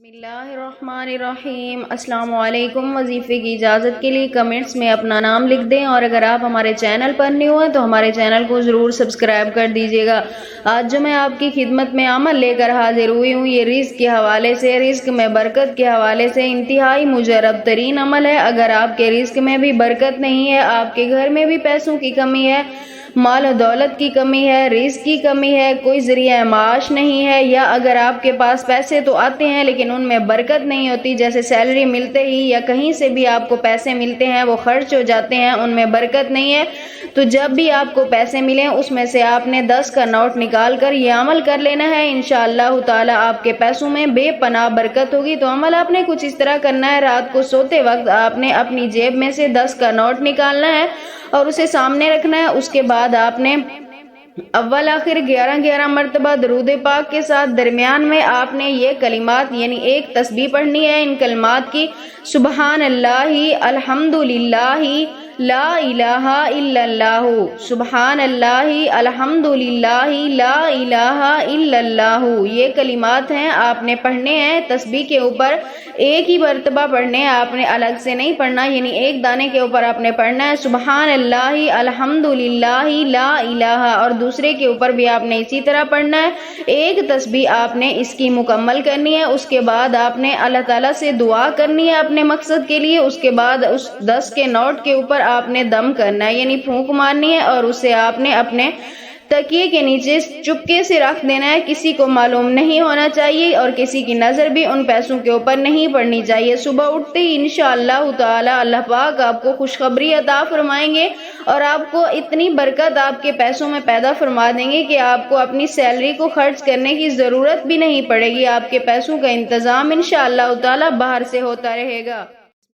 بسم اللہ الرحمن الرحیم۔ السلام علیکم۔ وظیفے کی اجازت کے لیے کمنٹس میں اپنا نام لکھ دیں، اور اگر آپ ہمارے چینل پر نیو ہیں تو ہمارے چینل کو ضرور سبسکرائب کر دیجیے گا۔ آج جو میں آپ کی خدمت میں عمل لے کر حاضر ہوئی ہوں، یہ رزق کے حوالے سے، رزق میں برکت کے حوالے سے انتہائی مجرب ترین عمل ہے۔ اگر آپ کے رزق میں بھی برکت نہیں ہے، آپ کے گھر میں بھی پیسوں کی کمی ہے، مال و دولت کی کمی ہے، رزق کی کمی ہے، کوئی ذریعہ معاش نہیں ہے، یا اگر آپ کے پاس پیسے تو آتے ہیں لیکن ان میں برکت نہیں ہوتی، جیسے سیلری ملتے ہی یا کہیں سے بھی آپ کو پیسے ملتے ہیں وہ خرچ ہو جاتے ہیں، ان میں برکت نہیں ہے، تو جب بھی آپ کو پیسے ملیں اس میں سے آپ نے 10 کا نوٹ نکال کر یہ عمل کر لینا ہے۔ انشاءاللہ تعالی آپ کے پیسوں میں بے پناہ برکت ہوگی۔ تو عمل آپ نے کچھ اس طرح کرنا ہے، رات کو سوتے وقت آپ نے اپنی جیب میں سے 10 کا نوٹ نکالنا ہے اور اسے سامنے رکھنا ہے۔ اس کے بعد آپ نے اول آخر 11 مرتبہ درود پاک کے ساتھ درمیان میں آپ نے یہ کلمات یعنی ایک تسبیح پڑھنی ہے۔ ان کلمات کی سبحان اللہ، الحمدللہ، لا الہ الا اللہ، سبحان اللہ، الحمدللہ، لا الہ الا اللہ، یہ کلمات ہیں آپ نے پڑھنے ہیں۔ تسبیح کے اوپر ایک ہی مرتبہ پڑھنے ہیں، آپ نے الگ سے نہیں پڑھنا، یعنی ایک دانے کے اوپر آپ نے پڑھنا ہے سبحان اللہ، الحمدللہ، لا الہ، اور دوسرے کے اوپر بھی آپ نے اسی طرح پڑھنا ہے۔ ایک تسبیح آپ نے اس کی مکمل کرنی ہے۔ اس کے بعد آپ نے اللہ تعالیٰ سے دعا کرنی ہے اپنے مقصد کے لیے۔ اس کے بعد اس 10 کے نوٹ کے اوپر آپ نے دم کرنا ہے، یعنی پھونک مارنی ہے، اور اسے آپ نے اپنے تکیے کے نیچے چپکے سے رکھ دینا ہے، کسی کو معلوم نہیں ہونا چاہیے اور کسی کی نظر بھی ان پیسوں کے اوپر نہیں پڑنی چاہیے۔ صبح اٹھتے ہی انشاءاللہ تعالی اللہ پاک آپ کو خوشخبری عطا فرمائیں گے اور آپ کو اتنی برکت آپ کے پیسوں میں پیدا فرما دیں گے کہ آپ کو اپنی سیلری کو خرچ کرنے کی ضرورت بھی نہیں پڑے گی۔ آپ کے پیسوں کا انتظام انشاءاللہ تعالی باہر سے ہوتا رہے گا۔